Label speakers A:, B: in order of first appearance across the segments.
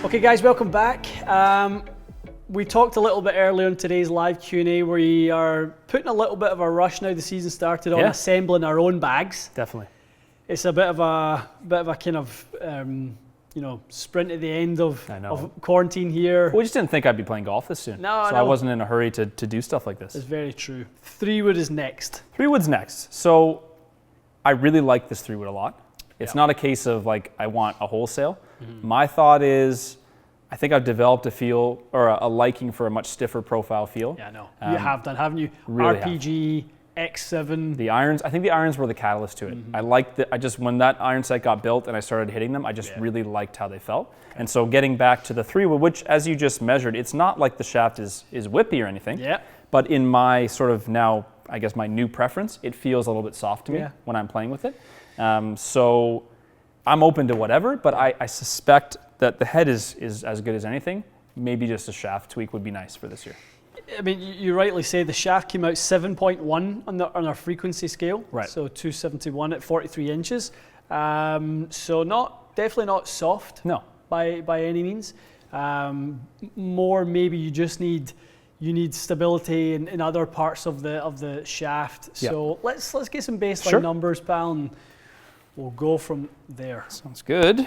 A: Okay guys, welcome back. We talked a little bit earlier in today's live Q&A. We are putting a little bit of a rush now the season started on assembling our own bags.
B: Definitely.
A: It's a bit of a kind of sprint at the end of quarantine here.
B: We just didn't think I'd be playing golf this soon.
A: No,
B: so I wasn't in a hurry to do stuff like this.
A: It's very true. 3-wood is next.
B: 3-wood's next. So I really like this 3-wood a lot. It's not a case of like I want a wholesale. My thought is I think I've developed a feel or a liking for a much stiffer profile feel.
A: Yeah, no. You have done, haven't you?
B: Really
A: RPG, X7.
B: The irons, I think the irons were the catalyst to it. I liked when that iron set got built and I started hitting them, I just really liked how they felt. Okay. And so getting back to the 3-wood, which as you just measured, it's not like the shaft is whippy or anything. Yeah. But in my sort of now, I guess my new preference, it feels a little bit soft to me when I'm playing with it. So I'm open to whatever, but I suspect that the head is as good as anything. Maybe just a shaft tweak would be nice for this year.
A: I mean, you rightly say the shaft came out 7.1 on our frequency scale. Right. So 271 at 43 inches. So definitely not soft. No. By any means. More maybe you just need stability in other parts of the shaft. So let's get some baseline numbers, pal, and we'll go from there.
B: Sounds good.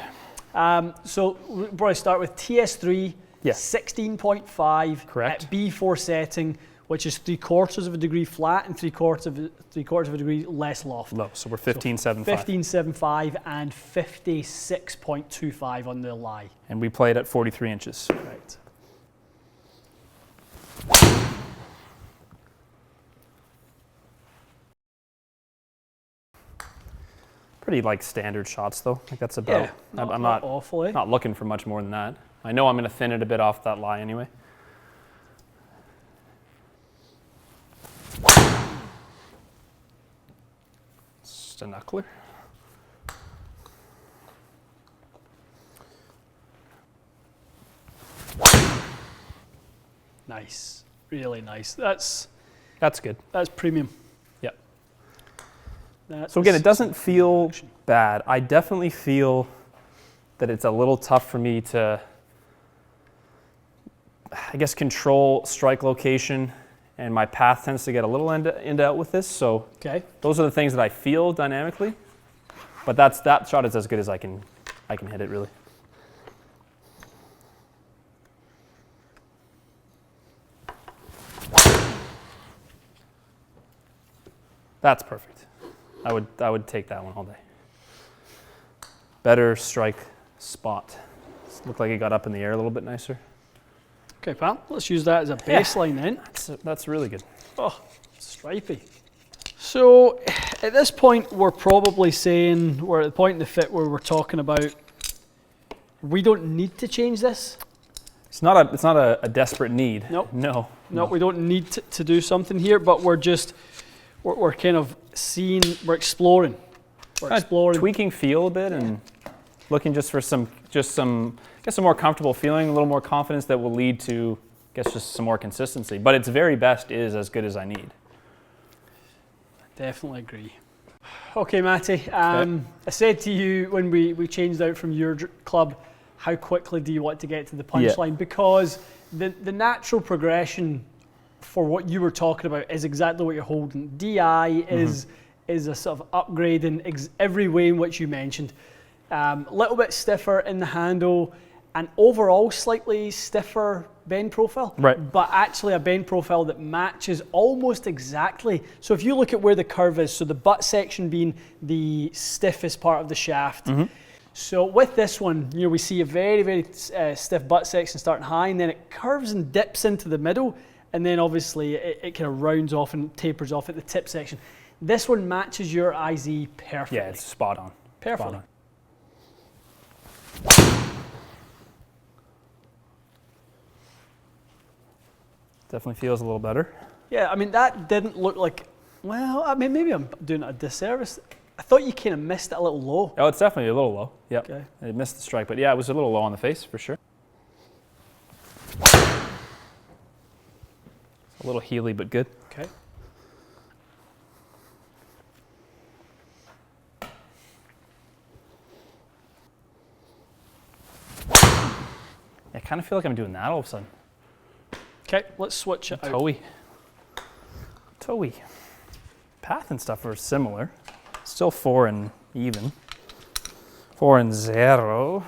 A: So we'll probably start with TS3, 16.5
B: correct.
A: At B4 setting, which is 3/4 of a degree flat and 3/4 of a degree less loft.
B: Low, so we're 15.75.
A: 15.75 and 56.25 on the lie.
B: And we played at 43 inches.
A: Right.
B: Pretty like standard shots though. Like that's about. I'm not
A: awful.
B: Not looking for much more than that. I know I'm going to thin it a bit off that lie anyway. Just a knuckler.
A: Nice, really nice. That's
B: good.
A: That's premium.
B: Yep. So again, it doesn't feel bad. I definitely feel that it's a little tough for me to, I guess, control strike location, and my path tends to get a little end out with this. So those are the things that I feel dynamically, but that shot is as good as I can hit it really. That's perfect. I would take that one all day. Better strike spot. Looked like it got up in the air a little bit nicer.
A: Okay, pal. Let's use that as a baseline then.
B: That's really good.
A: Oh, stripey. So at this point, we're probably saying we're at the point in the fit where we're talking about we don't need to change this.
B: It's not a desperate need.
A: Nope.
B: No,
A: we don't need to do something here, but we're kind of seeing, we're exploring.
B: Tweaking feel a bit and looking just for some more comfortable feeling, a little more confidence that will lead to, I guess, just some more consistency. But its very best is as good as I need.
A: Definitely agree. Okay, Matty. I said to you when we changed out from your club, how quickly do you want to get to the punchline? Because the natural progression for what you were talking about is exactly what you're holding. DI is a sort of upgrade in every way in which you mentioned. A little bit stiffer in the handle and overall slightly stiffer bend profile. Right. But actually a bend profile that matches almost exactly. So if you look at where the curve is, so the butt section being the stiffest part of the shaft. So with this one, we see a very, very stiff butt section starting high, and then it curves and dips into the middle, and then obviously it kind of rounds off and tapers off at the tip section. This one matches your IZ perfectly.
B: Yeah, it's spot on.
A: Perfectly.
B: Spot on. Definitely feels a little better.
A: Yeah, I mean, that didn't look like, well, I mean, maybe I'm doing it a disservice. I thought you kind of missed it a little low.
B: Oh, it's definitely a little low. Yep. Okay. It missed the strike, but yeah, it was a little low on the face for sure. A little heely, but good.
A: Okay.
B: kind of feel like I'm doing that all of a sudden.
A: Okay, let's switch it out.
B: Toey. Path and stuff are similar. Still 4 and even. 4 and 0.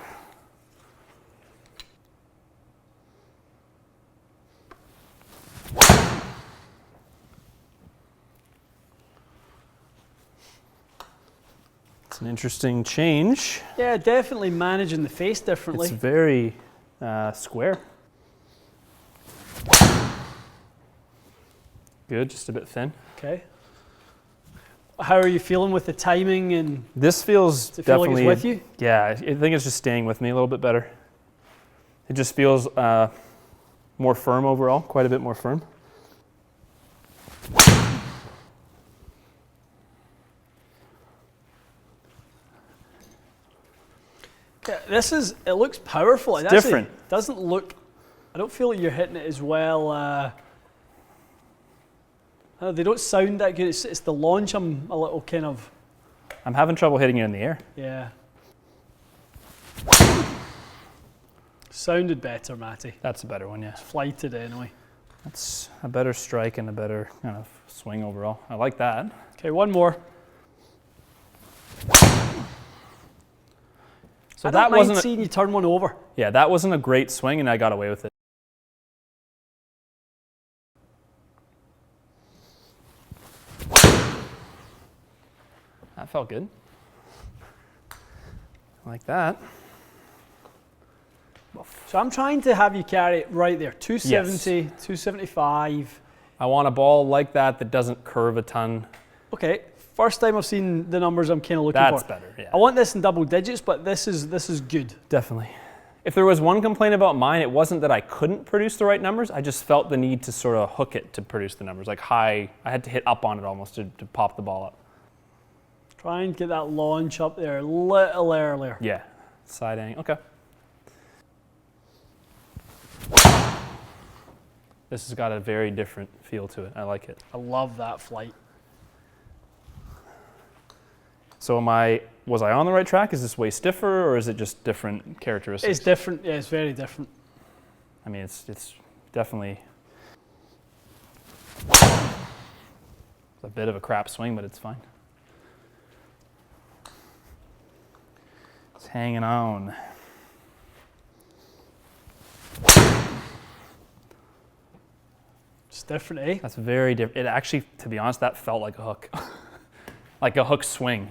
B: It's an interesting change.
A: Yeah, definitely managing the face differently.
B: It's very square. Good, just a bit thin.
A: Okay. How are you feeling with the timing and?
B: This feels
A: Does it feel
B: definitely
A: like it's with you?
B: Yeah, I think it's just staying with me a little bit better. It just feels more firm overall, quite a bit more firm.
A: Yeah, it looks powerful.
B: It's different.
A: It doesn't look, I don't feel like you're hitting it as well. They don't sound that good. It's the launch I'm a little kind of.
B: I'm having trouble hitting it in the air.
A: Yeah. Sounded better, Matty.
B: That's a better one, yeah.
A: It's flighted anyway.
B: That's a better strike and a better kind of swing overall. I like that.
A: Okay, one more.
B: So
A: I
B: that
A: don't
B: wasn't
A: mind seeing you turn one over.
B: Yeah, that wasn't a great swing and I got away with it. That felt good. Like that.
A: So I'm trying to have you carry it right there. 270,
B: Yes.
A: 275.
B: I want a ball like that that doesn't curve a ton.
A: Okay, first time I've seen the numbers I'm kind of looking
B: That's
A: for.
B: better, yeah.
A: I want this in double digits, but this is good.
B: Definitely. If there was one complaint about mine, it wasn't that I couldn't produce the right numbers. I just felt the need to sort of hook it to produce the numbers. Like high, I had to hit up on it almost to pop the ball up.
A: Try and get that launch up there a little earlier.
B: Yeah, side angle, okay. This has got a very different feel to it. I like it.
A: I love that flight.
B: So was I on the right track? Is this way stiffer or is it just different characteristics?
A: It's different, yeah, it's very different.
B: I mean, it's definitely a bit of a crap swing, but it's fine. It's hanging on.
A: It's different, eh?
B: That's very different. It actually, to be honest, that felt like a hook. Like a hook swing.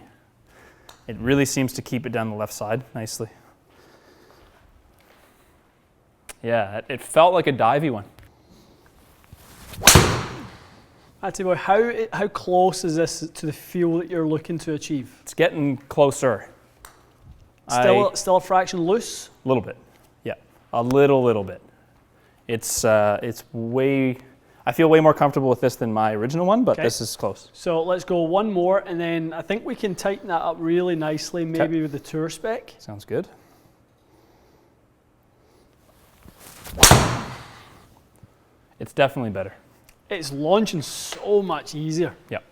B: It really seems to keep it down the left side nicely. Yeah, it felt like a divey one.
A: Matty boy, how close is this to the feel that you're looking to achieve?
B: It's getting closer.
A: Still a fraction loose?
B: A little bit, yeah. A little bit. It's way, I feel way more comfortable with this than my original one, but this is close.
A: So let's go one more, and then I think we can tighten that up really nicely, maybe with the tour spec.
B: Sounds good. It's definitely better.
A: It's launching so much easier.
B: Yep.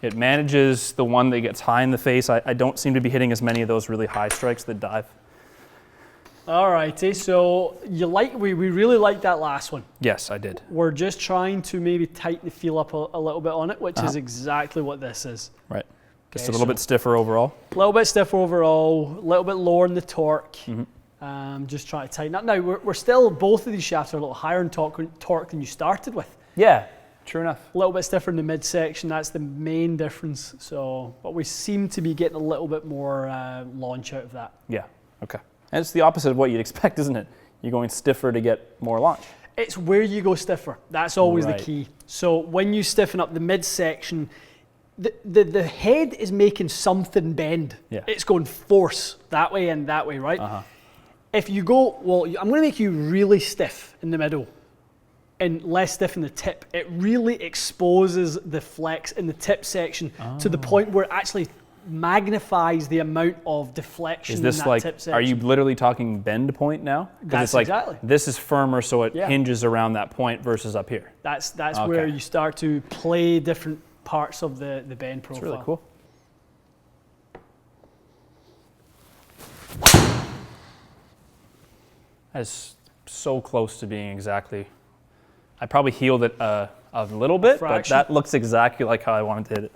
B: It manages the one that gets high in the face. I don't seem to be hitting as many of those really high strikes that dive.
A: All righty, so we really liked that last one.
B: Yes, I did.
A: We're just trying to maybe tighten the feel up a little bit on it, which is exactly what this is.
B: Right. Just a little bit stiffer overall.
A: A little bit stiffer overall, a little bit lower in the torque. Just trying to tighten up. Now, we're still, both of these shafts are a little higher in torque than you started with.
B: Yeah, true enough.
A: A little bit stiffer in the midsection, that's the main difference. So, but we seem to be getting a little bit more launch out of that.
B: Yeah, okay. And it's the opposite of what you'd expect, isn't it? You're going stiffer to get more launch.
A: It's where you go stiffer. That's always the key. So when you stiffen up the midsection, the head is making something bend.
B: Yeah.
A: It's going force that way and that way, right? If you go, well, I'm going to make you really stiff in the middle and less stiff in the tip. It really exposes the flex in the tip section to the point where it actually magnifies the amount of deflection
B: is this
A: in that
B: like,
A: tip section.
B: are you literally talking bend point now? Because it's like,
A: exactly.
B: this is firmer so it hinges around that point versus up here.
A: That's where you start to play different parts of the bend profile.
B: It's really cool. That is so close to being exactly. I probably healed it a little bit, but that looks exactly like how I wanted to hit it.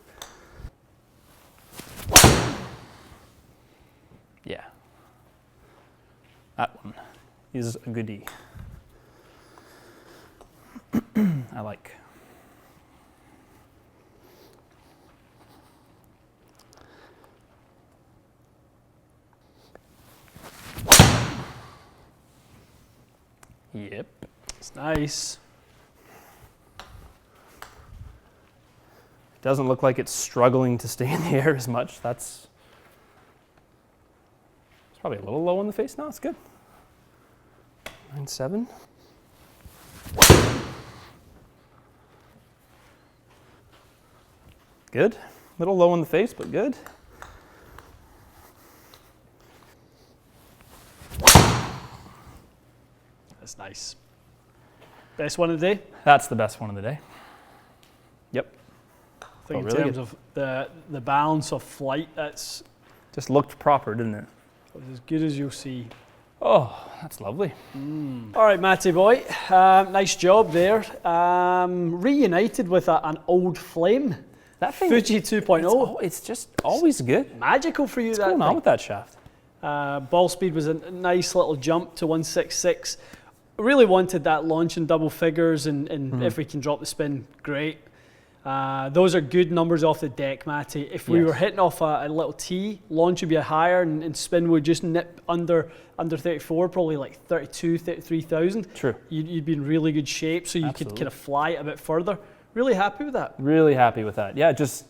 B: Yeah. That one is a goodie. I like. Yep.
A: It's nice.
B: Doesn't look like it's struggling to stay in the air as much. It's probably a little low in the face now. It's good. 9.7. Good. A little low in the face, but good.
A: That's nice. Best one of the day?
B: That's the best one of the day. Yep.
A: I think in terms of the balance of flight, that's
B: just looked proper, didn't it?
A: as good as you'll see.
B: Oh, that's lovely.
A: All right, Matty boy, nice job there. Reunited with an old flame.
B: That thing,
A: Fuji 2.0.
B: It's just always good.
A: Magical for you.
B: What's
A: that
B: going on with that shaft?
A: Ball speed was a nice little jump to 166. Really wanted that launch in double figures, and if we can drop the spin, great. Those are good numbers off the deck, Matty. If we were hitting off a little tee, launch would be higher, and spin would just nip under 34, probably like 32, 33,000.
B: True.
A: You'd be in really good shape, so you could kind of fly it a bit further. Really happy with that.
B: Really happy with that. Yeah, just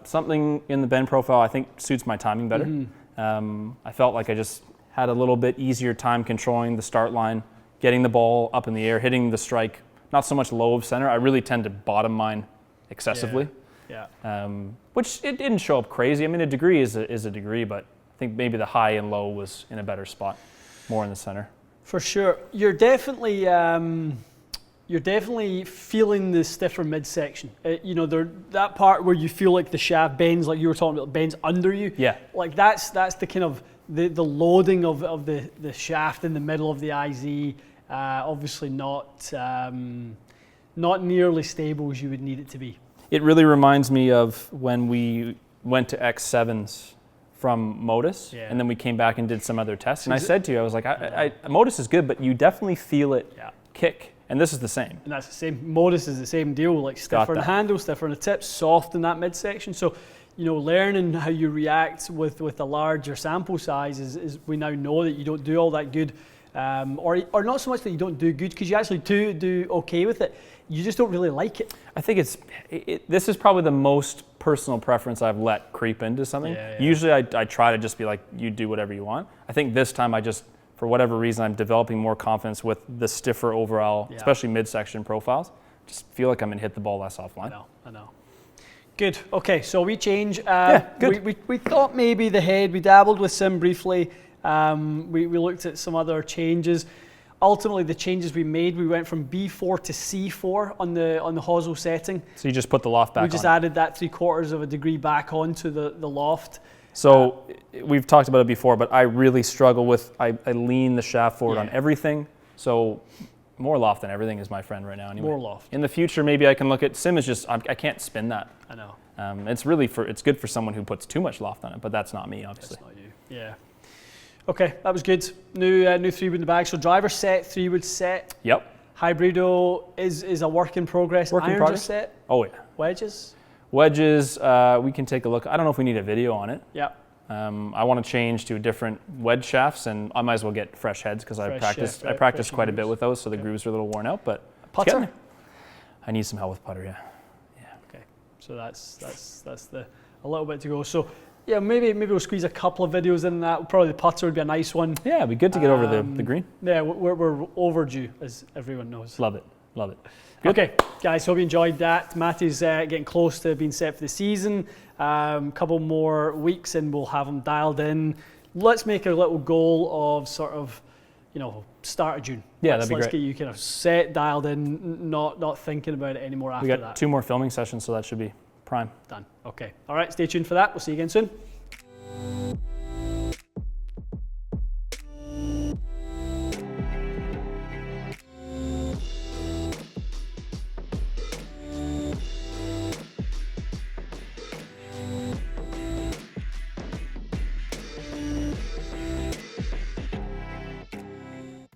B: something in the bend profile I think suits my timing better. I felt like I just had a little bit easier time controlling the start line, getting the ball up in the air, hitting the strike, not so much low of center. I really tend to bottom mine excessively.
A: Yeah.
B: Which it didn't show up crazy. I mean, a degree is a degree, but I think maybe the high and low was in a better spot, more in the center.
A: For sure. You're definitely feeling the stiffer midsection. That part where you feel like the shaft bends, like you were talking about, bends under you.
B: Yeah.
A: Like that's the kind of the loading of the shaft in the middle of the IZ. Obviously not nearly stable as you would need it to be.
B: It really reminds me of when we went to X7s from Modus, and then we came back and did some other tests. And I said to you, I was like, Modus is good, but you definitely feel it kick. And this is the same. And
A: that's the same. Modus is the same deal, like stiffer in the handle, stiffer in the tips, soft in that midsection. So, learning how you react with a larger sample size is we now know that you don't do all that good. Or not so much that you don't do good, because you actually do okay with it. You just don't really like it.
B: I think this is probably the most personal preference I've let creep into something. Yeah. Usually I try to just be like, you do whatever you want. I think this time for whatever reason, I'm developing more confidence with the stiffer overall, especially midsection profiles. Just feel like I'm going to hit the ball less offline.
A: I know. Good. Okay, so we change.
B: Good.
A: We thought maybe the head, we dabbled with sim briefly. We looked at some other changes. Ultimately, the changes we made, we went from B4 to C4 on the hosel setting.
B: So you just put the loft back on.
A: We just added that 3/4 of a degree back onto the loft.
B: So we've talked about it before, but I really struggle with, I lean the shaft forward on everything. So more loft than everything is my friend right now anyway.
A: More loft.
B: In the future, maybe I can look at sim is just, I can't spin that.
A: I know.
B: It's good for someone who puts too much loft on it, but that's not me, obviously.
A: That's not you. Yeah. Okay, that was good. New 3-wood in the bag. So driver set, 3-wood set.
B: Yep.
A: Hybrido is a work in progress. Irons set.
B: Oh yeah.
A: Wedges.
B: Wedges, we can take a look. I don't know if we need a video on it.
A: Yeah.
B: I want to change to different wedge shafts, and I might as well get fresh heads because I practiced quite a bit with those, so the grooves are a little worn out. But
A: putter.
B: I need some help with putter. Yeah.
A: Okay. So that's a little bit to go. So yeah, maybe we'll squeeze a couple of videos in that. Probably the putter would be a nice one.
B: Yeah, it'd be good to get over the green.
A: Yeah, we're overdue, as everyone knows.
B: Love it.
A: Good. Okay, guys, hope you enjoyed that. Matty's getting close to being set for the season. Couple more weeks and we'll have him dialed in. Let's make a little goal of sort of, start of June.
B: Yeah,
A: let's
B: that'd be great.
A: Let's get you kind of set, dialed in, not thinking about it anymore after that.
B: We got 2 more filming sessions, so that should be prime.
A: Done. Okay. All right, stay tuned for that. We'll see you again soon.